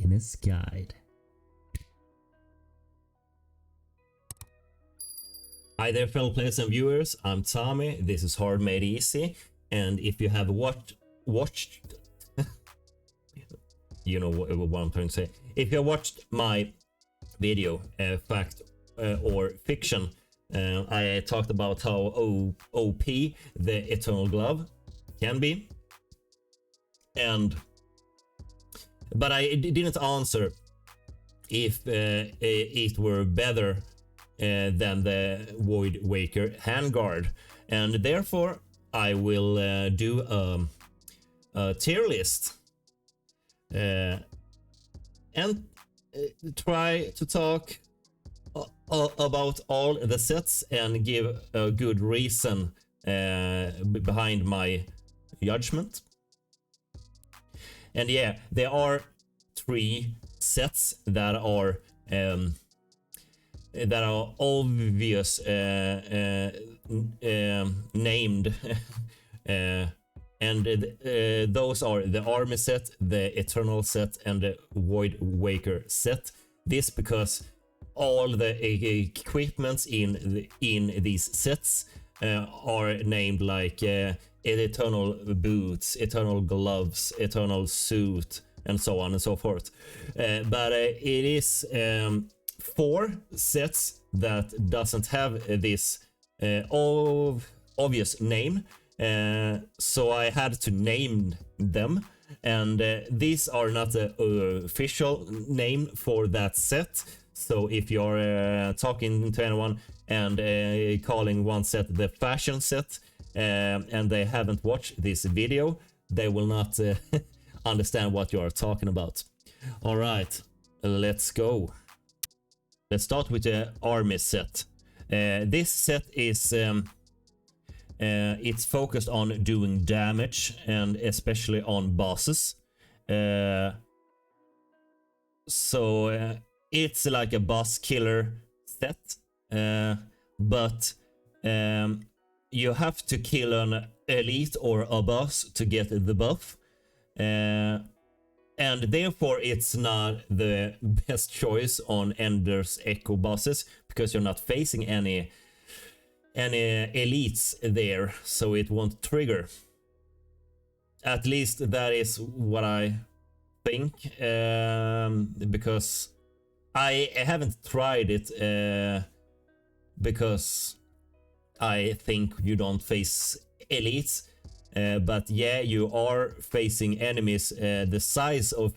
Beginner's Guide. Hi there fellow players and viewers, I'm Tommy, this is Hard Made Easy, and if you have watched you know what I'm trying to say. If you watched my video, fact or fiction, I talked about how OP the Eternal Glove can be, but I didn't answer if it were better than the Voidwaker handguard, and therefore I will do a tier list and try to talk about all the sets and give a good reason behind my judgment. And yeah, there are 3 sets that are obvious named and those are the Army set, the Eternal set, and the Voidwaker set. This because all the equipments in these sets are named like Eternal boots, Eternal gloves, Eternal suit, and so on and so forth. But it is 4 sets that doesn't have this obvious name, so I had to name them, and these are not the official name for that set. So if you're talking to anyone and calling one set the fashion set and they haven't watched this video, they will not understand what you are talking about. All right, let's go. Let's start with the Army set. This set is it's focused on doing damage, and especially on bosses. So it's like a boss killer set, but you have to kill an elite or a boss to get the buff. And therefore it's not the best choice on Ender's Echo bosses, because you're not facing any elites there, so it won't trigger. At least that is what I think, because I haven't tried it, because I think you don't face elites. But yeah, you are facing enemies the size of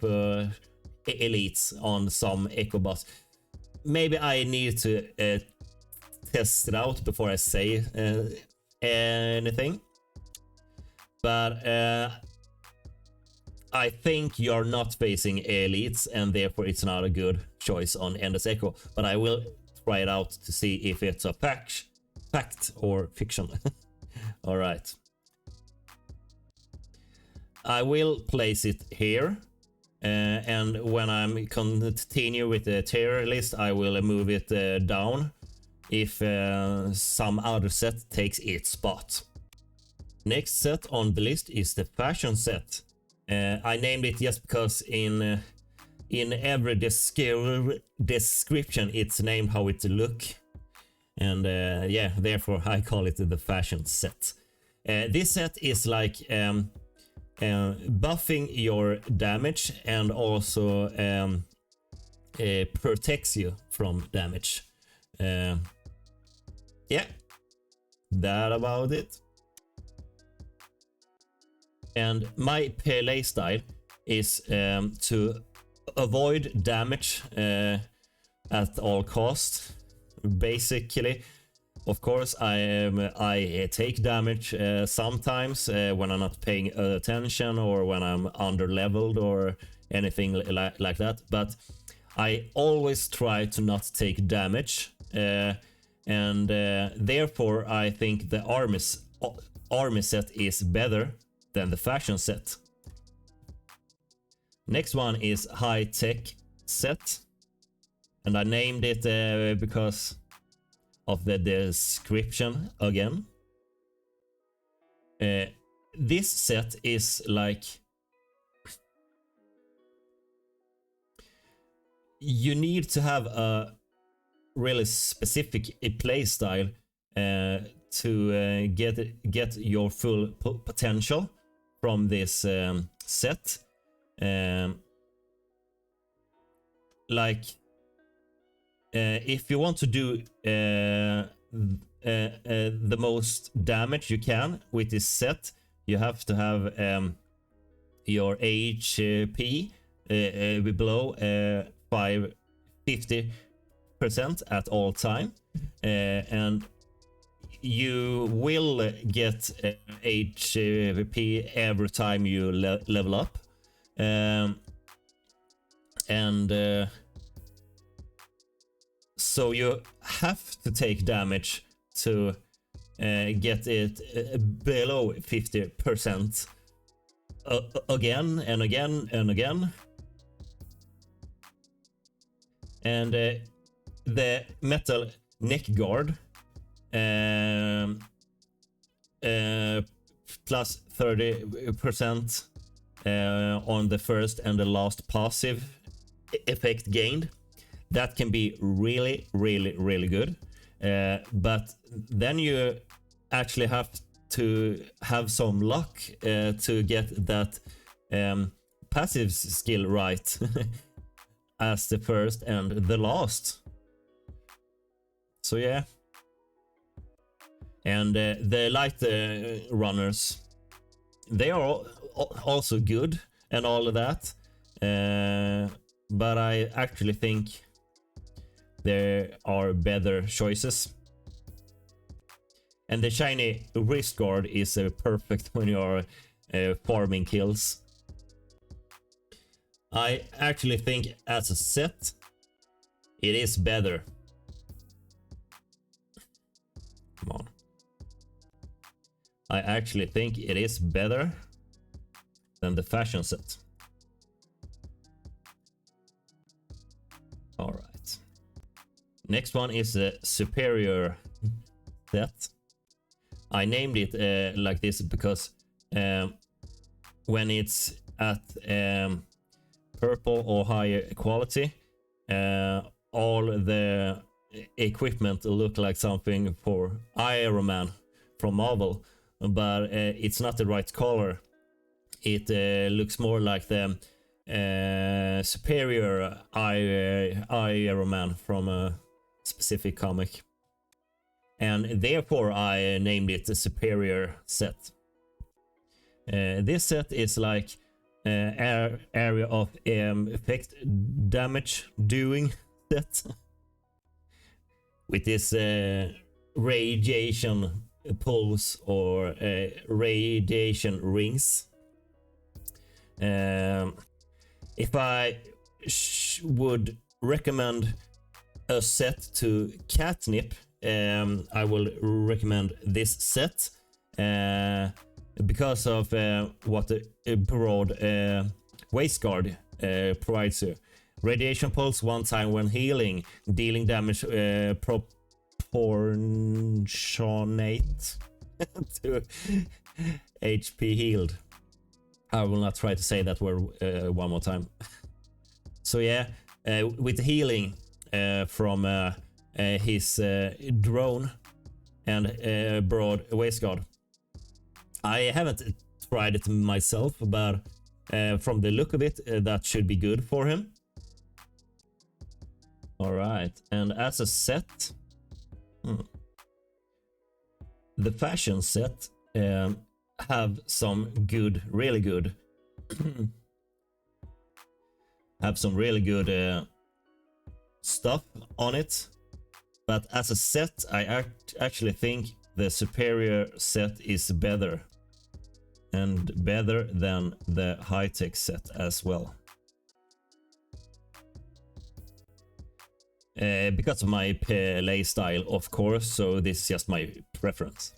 elites on some Echo boss. Maybe I need to test it out before I say anything. But I think you're not facing elites, and therefore it's not a good choice on Ender's Echo. But I will try it out to see if it's a fact or fiction. All right. I will place it here, and when I'm continue with the tier list, I will move it down if some other set takes its spot. Next set on the list is the fashion set. I named it just because in every description it's named how it look, and yeah, therefore I call it the fashion set. This set is like buffing your damage, and also protects you from damage. Yeah, that about it. And my play style is to avoid damage at all costs, basically. Of course, I take damage sometimes when I'm not paying attention, or when I'm under-leveled or anything like that. But I always try to not take damage, and therefore I think the army set is better than the fashion set. Next one is high-tech set, and I named it because of the description again. This set is like you need to have a really specific play style to get your full potential from this set. Like if you want to do the most damage you can with this set, you have to have your HP below 50% at all time, and you will get HP every time you level up, and so you have to take damage to get it below 50% again and again and again. And the metal neck guard plus 30% on the first and the last passive effect gained. That can be really, really, really good. But then you actually have to have some luck to get that passive skill right as the first and the last. So yeah. And the light runners, they are also good and all of that. But I actually think there are better choices. And the shiny wrist guard is perfect when you are farming kills. I actually think as a set, it is better. Come on. I actually think it is better than the fashion set. All right. Next one is the superior set. I named it like this because when it's at purple or higher quality, all the equipment look like something for Iron Man from Marvel, but it's not the right color. It looks more like the superior Iron Man from a specific comic. And therefore I named it the superior set. This set is like area of effect damage doing set. With this radiation pulse or radiation rings. If I would recommend a set to Catnip, I will recommend this set because of what the broad waistguard provides you. Radiation pulse one time when healing, dealing damage proportionate to HP healed. I will not try to say that word one more time. So yeah, with the healing from his drone and broad waistguard. I haven't tried it myself, but from the look of it, that should be good for him. All right, and as a set, the fashion set have some good, really good, have some really good stuff on it. But as a set, I actually think the superior set is better. And better than the high-tech set as well. Because of my play style, of course, so this is just my preference.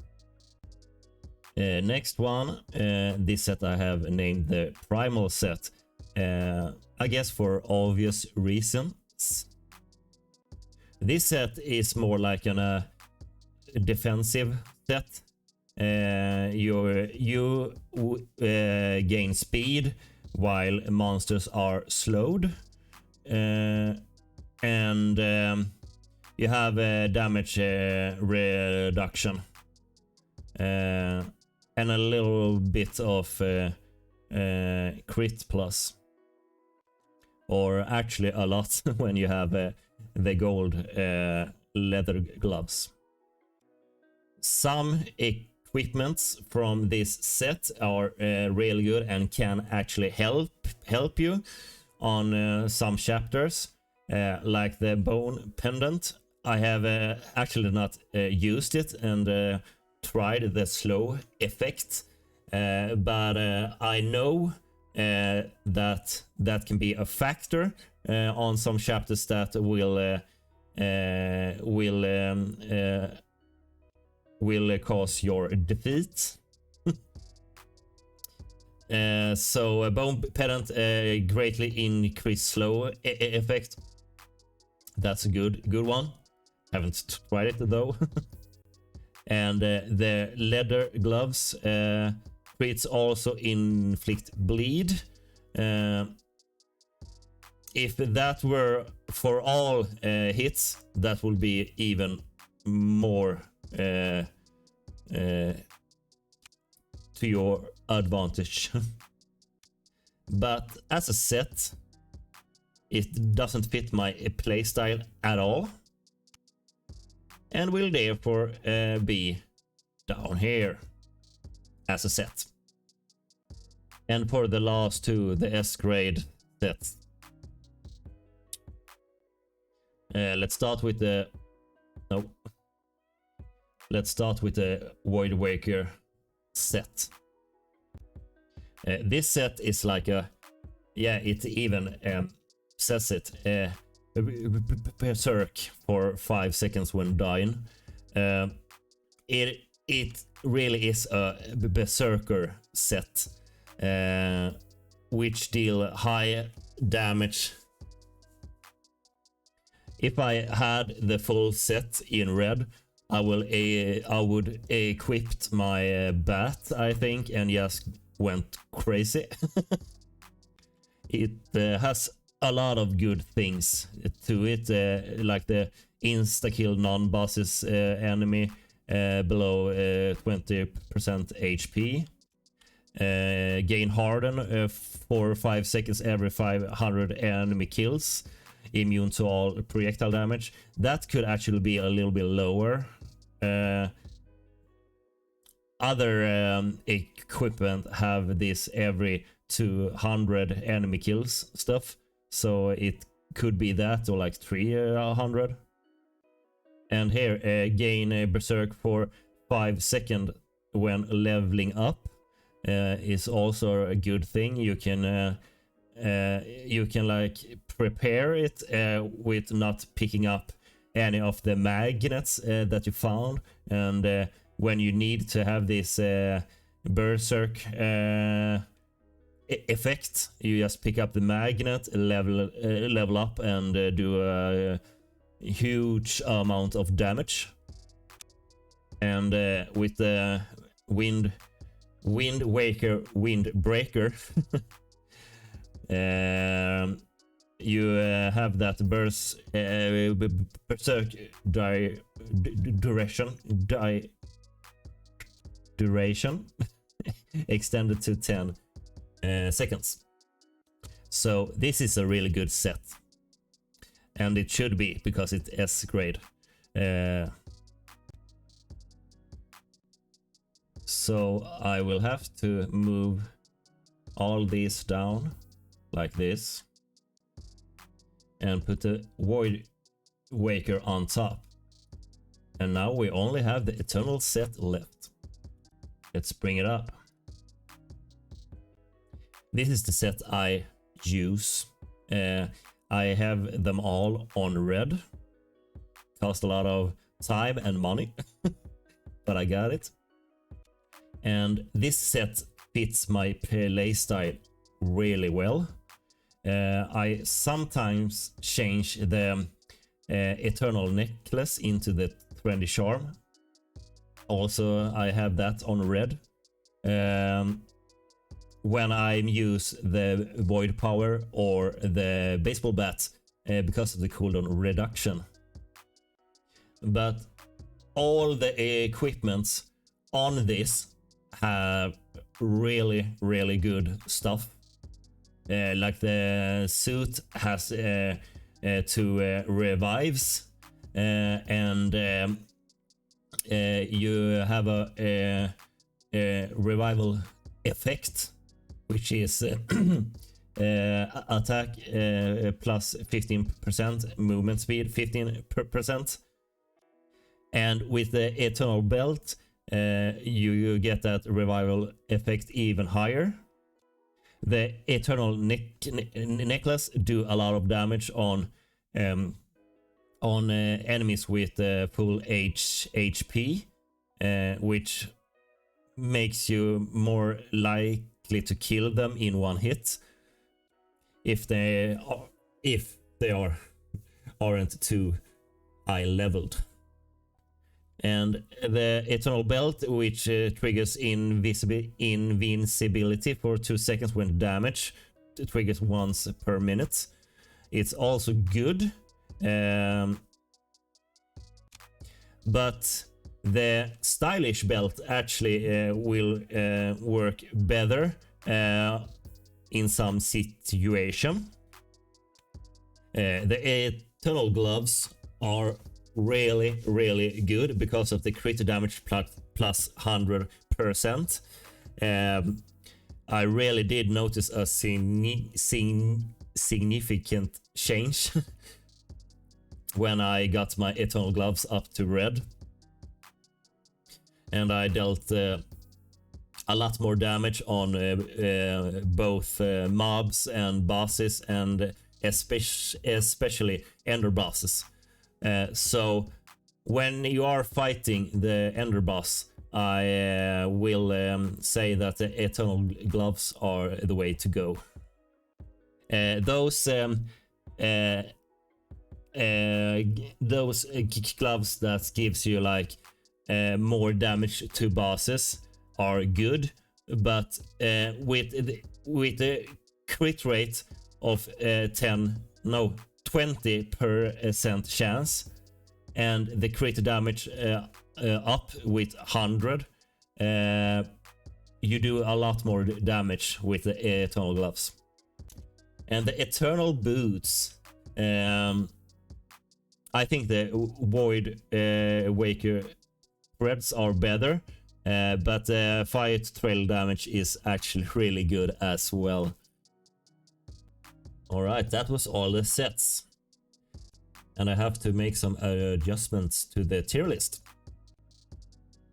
Next one, this set I have named the Primal set. I guess for obvious reasons. This set is more like a defensive set. You gain speed while monsters are slowed. and you have damage reduction and a little bit of crit plus, or actually a lot when you have the gold leather gloves. Some equipments from this set are really good and can actually help you on some chapters, like the bone pendant. I have actually not used it and tried the slow effect, but I know that can be a factor on some chapters that will cause your defeat. So bone pendant greatly increased slow effect. That's a good one. Haven't tried it though. And the leather gloves crits also inflict bleed. If that were for all hits, that would be even more to your advantage. But as a set, it doesn't fit my playstyle at all, and will therefore be down here as a set. And for the last two, the S grade sets, let's start with the Voidwaker set. This set is like a, yeah, it even says it, berserk for 5 seconds when dying. It really is a berserker set, which deal high damage. If I had the full set in red, I would equip my bat, I think, and just went crazy. It has a lot of good things to it, like the insta-kill non-bosses enemy below 20% HP. Gain harden for 5 seconds every 500 enemy kills. Immune to all projectile damage. That could actually be a little bit lower. Other equipment have this every 200 enemy kills stuff, so it could be that, or like 300. And here, gain a berserk for 5 seconds when leveling up is also a good thing. You can like prepare it with not picking up any of the magnets that you found, and when you need to have this berserk effect, you just pick up the magnet, level up, and do a huge amount of damage. And with the Windwaker Windbreaker, you have that berserk duration extended to 10 seconds. So this is a really good set, and it should be, because it's S grade. So I will have to move all these down like this and put the Voidwaker on top. And now we only have the Eternal set left. Let's bring it up. This is the set I use. I have them all on red. Cost a lot of time and money, but I got it. And this set fits my playstyle really well. I sometimes change the Eternal necklace into the Trendy Charm. Also, I have that on red. When I use the Void Power or the Baseball Bat, because of the cooldown reduction. But all the equipments on this have really good stuff. Like the suit has 2 revives, and you have a revival effect, which is attack plus 15%, movement speed 15%, and with the eternal belt you get that revival effect even higher. The eternal necklace do a lot of damage on enemies with full HP, which makes you more likely to kill them in one hit if they aren't too high leveled. And the eternal belt, which triggers invincibility for 2 seconds when damaged, it triggers once per minute. It's also good, but the stylish belt actually will work better in some situation. The eternal gloves are really good because of the crit damage plus 100%. I really did notice a significant change when I got my eternal gloves up to red, and I dealt a lot more damage on both mobs and bosses, and especially ender bosses. So when you are fighting the ender boss, I will say that the eternal gloves are the way to go. Those gloves that gives you like more damage to bosses are good, but with the crit rate of 20% chance, and the crit damage up with 100, you do a lot more damage with the eternal gloves. And the eternal boots, I think the Voidwaker threads are better, but fire trail damage is actually really good as well. Alright, that was all the sets. And I have to make some adjustments to the tier list.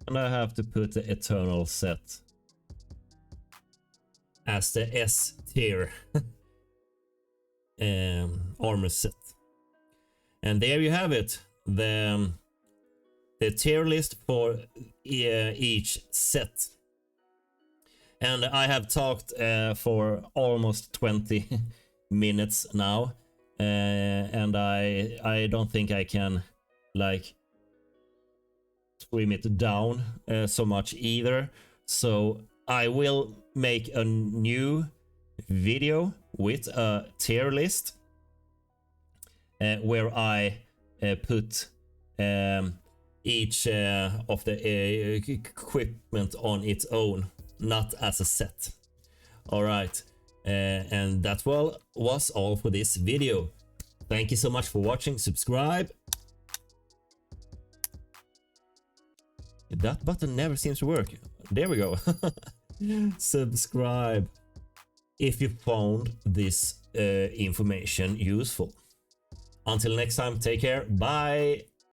And I have to put the Eternal set as the S tier armor set. And there you have it, the tier list for each set. And I have talked for almost 20 minutes now, and I don't think I can like trim it down so much either. So I will make a new video with a tier list where I put each of the equipment on its own, not as a set. All right, and that was all for this video. Thank you so much for watching. Subscribe. That button never seems to work. There we go. Subscribe if you found this information useful. Until next time, take care. Bye.